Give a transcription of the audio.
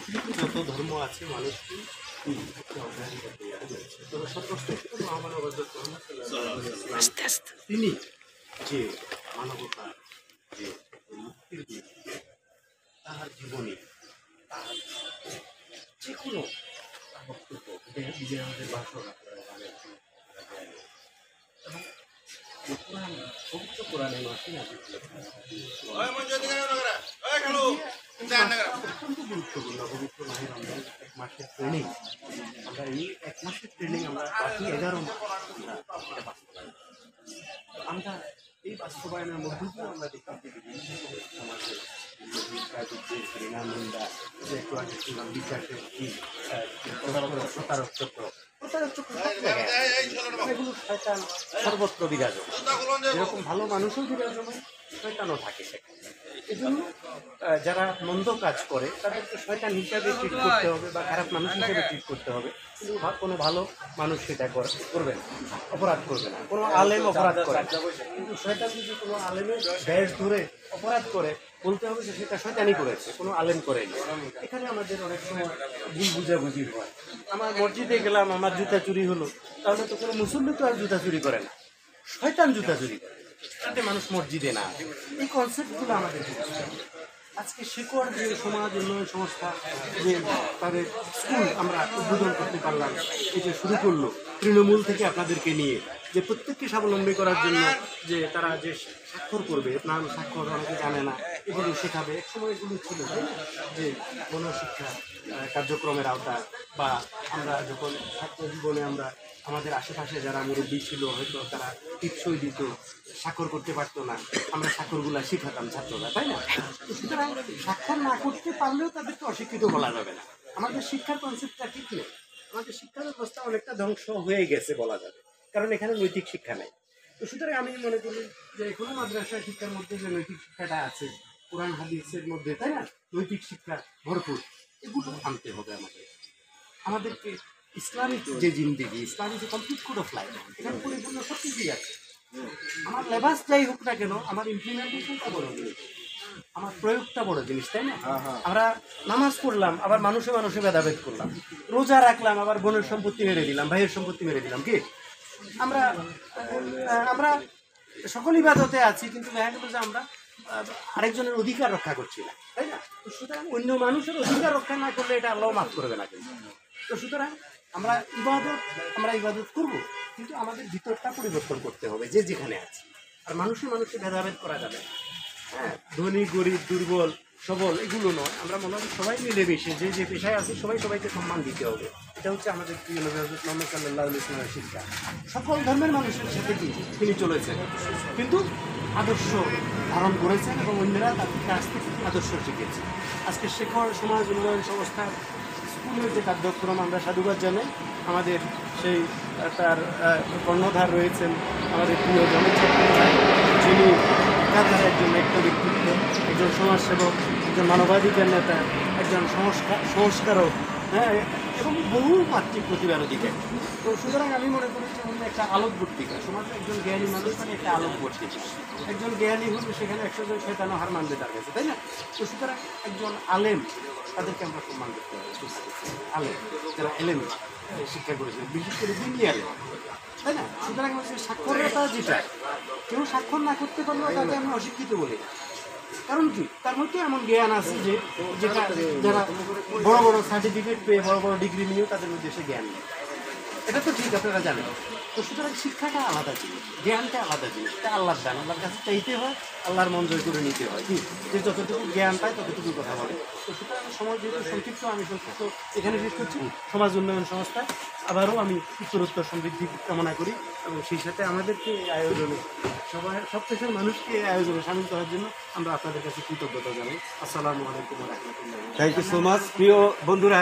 পৃথিবীতে যত ধর্ম আছে মানুষকে একটি অগ্রাধিকার দেওয়া হয়েছে। তবে সর্বশ্রেষ্ঠ মহামানব হযরত মুহাম্মদ সাল্লাল্লাহু আলাইহি ওয়াসাল্লাম তিনি যে মানবতা যে মুক্তির দিক তাহার জীবনী তাহার যে কোনো বক্তব্য যে আমাদের বাসনা এবং কোরআন পবিত্র কোরআনের মাসে অত্যন্ত গুরুত্বপূর্ণ পবিত্র মাহে রমজান এক মাসের ট্রেনিং। আমরা এই এক মাসের ট্রেনিং আমরা বাকি 11 মাস আমরা এই বাস্তবায়নের মধ্য দিয়ে আমরা দেখতে সমাজে নিন্দা যে একটু আগে শুনলাম বিশ্বাসের কি প্রতারক চক্র এগুলো শয়তান সর্বত্র বিরাজমান। যেরকম ভালো মানুষও বিরাজমান শয়তানও থাকে সেখানে। এই জন্য যারা মন্দ কাজ করে তাদেরকে শয়তান হিসাবে ট্রিট করতে হবে বা খারাপ মানুষ হিসেবে ট্রিট করতে হবে, কিন্তু কোনো ভালো মানুষ সেটা করবে না, অপরাধ করবে না। কোনো আলেম অপরাধ করে কিন্তু শয়তান যদি কোনো আলেমের ব্যাস ধরে অপরাধ করে বলতে হবে যে সেটা শয়তানি করেছে, কোনো আলেম করেনি। এখানে আমাদের অনেক সময় ভুল বুঝাবুঝি হয়। আমার মসজিদে গেলাম, আমার জুতা চুরি হলো, তাহলে তো কোনো মুসল্লি তো আর জুতা চুরি করে না, শয়তান জুতা চুরি করে, তাতে মানুষ মসজিদে না। এই কনসেপ্টগুলো আমাদের আজকে শেকড় যে সমাজ উন্নয়ন সংস্থা যে তাদের স্কুল আমরা উদ্বোধন করতে পারলাম, এই যে শুরু করলো তৃণমূল থেকে আপনাদেরকে নিয়ে, যে প্রত্যেককে স্বাবলম্বী করার জন্য যে তারা যে স্বাক্ষর করবে, নাম স্বাক্ষর অনেকে জানে না, এগুলো শেখাবে। এক সময় এগুলো ছিল তাই না, যে গণশিক্ষা কার্যক্রমের আওতা, বা আমরা যখন ছাত্র জীবনে আমরা আমাদের আশেপাশে যারা মুরব্বী ছিল হয়তো তারা টিপসই দিত, স্বাক্ষর করতে পারতো না, আমরা স্বাক্ষরগুলা শেখাতাম ছাত্ররা, তাই না? তো সুতরাং স্বাক্ষর না করতে পারলেও তাদেরকে অশিক্ষিত বলা যাবে না। আমাদের শিক্ষার কনসেপ্টটা ঠিক নেই, আমাদের শিক্ষা ব্যবস্থা অনেকটা ধ্বংস হয়ে গেছে বলা যাবে, কারণ এখানে নৈতিক শিক্ষা নেই। তো সুতরাং আমি মনে করি যে কোনো মাদ্রাসা শিক্ষার মধ্যে যে নৈতিক শিক্ষাটা আছে কোরআন হাদিসের মধ্যে, তাই না, নৈতিক শিক্ষা ভরপুর, এগুলো আনতে হবে আমাদেরকে। ইসলামিক যে জিন্দেগি, ইসলামিক যে কমপ্লিট কোড অফ লাইফ, এখানে পরিপূর্ণ সব কিছুই আছে। আমার লেবাস যাই হোক না কেন, আমার ইমপ্লিমেন্টেশনটা বড় জিনিস, আমার প্রয়োগটা বড় জিনিস, তাই না? আমরা নামাজ পড়লাম, আবার মানুষে মানুষে ভেদাভেদ করলাম, রোজা রাখলাম, আবার বোনের সম্পত্তি মেরে দিলাম, ভাইয়ের সম্পত্তি মেরে দিলাম। কি আমরা আমরা সকল ইবাদতে আছি, কিন্তু দেখা গেল যে আমরা আরেকজনের অধিকার রক্ষা করছি না, তাই না? তো সুতরাং অন্য মানুষের অধিকার রক্ষা না করলে এটা আল্লাহ মাফ করবে না কিন্তু। তো সুতরাং আমরা ইবাদত করব, কিন্তু আমাদের ভিতরটা পরিবর্তন করতে হবে যে যেখানে আছে। আর মানুষে ভেদাভেদ করা যাবে না। হ্যাঁ, ধনী গরিব দুর্বল সবল এগুলো নয়, আমরা মনে হয় সবাই মিলেমিশে যে যে পেশায় আছে সবাইকে সম্মান দিতে হবে। এটা হচ্ছে আমাদের প্রিয় নবী হযরত মুহাম্মদ সাল্লাল্লাহু আলাইহি ওয়াসাল্লামের শিক্ষা। সকল ধর্মের মানুষের সাথে তিনি চলেছেন, কিন্তু আদর্শ ধারণ করেছেন এবং অন্যরা তার কাছ থেকে আদর্শ শিখেছে। আজকে শেকড় সমাজ উন্নয়ন সংস্থার স্কুলের যে কার্যক্রম আমরা সাধুবাদ জানাই। আমাদের সেই তার কর্ণধার রয়েছেন আমাদের প্রিয় জনছাত্রী, যিনি একাধারে একজন ব্যক্তিত্ব, একজন সমাজসেবক, একজন মানবাধিকার নেতা, একজন সংস্কারক, হ্যাঁ, এবং বহু মাতৃক প্রতিভার অধিকার। তো সুতরাং আমি মনে করি যে উনি একটা আলোকবর্তিকা, সমাজে একজন জ্ঞানী মানুষ মানে একটা আলোকবর্তিকা। একজন জ্ঞানী হলে সেখানে 100 জন শয়তানও হার মানবে তার কাছে, তাই না? তো সুতরাং একজন আলেম, তাদেরকে আমরা সম্মান করতে হবে। আলেম যারা এলেম শিক্ষা করেছেন, বিশেষ করে দিনী আলেম, তাই না? সুতরাং হচ্ছে সাক্ষরতা যেটা, কেউ স্বাক্ষর না করতে পারলেও তাকে আমি অশিক্ষিত বলি। কারণ কি, তার মধ্যে এমন জ্ঞান আছে যে যেটা যারা বড় বড় সার্টিফিকেট পেয়ে বড় বড় ডিগ্রি নিয়েও তাদের মধ্যে সে জ্ঞান নেই। এটা তো ঠিক, আপনারা জানেন। তো সুতরাং শিক্ষাটা আলাদা জিনিস, জ্ঞানটা আলাদা জিনিস, এটা আল্লাহর দান, আল্লাহর কাছে চাইতে হয়, আল্লাহর মন জয় করে নিতে হয়। কি যে যতটুকু জ্ঞান পায় ততটুকু কথা বলে। তো সুতরাং সময় যেহেতু সংক্ষিপ্ত, আমি সংক্ষিপ্ত এখানে শেষ করছি। সমাজ উন্নয়ন সংস্থা আবারও আমি উত্তরোত্তর সমৃদ্ধি কামনা করি, এবং সেই সাথে আমাদেরকে এই আয়োজনে সব পেশার মানুষকে এই আয়োজনে সামিল করার জন্য আমরা আপনাদের কাছে কৃতজ্ঞতা জানাই। আসসালামু আলাইকুম ওয়া রাহমাতুল্লাহ। থ্যাংক ইউ সো মাচ প্রিয় বন্ধুরা।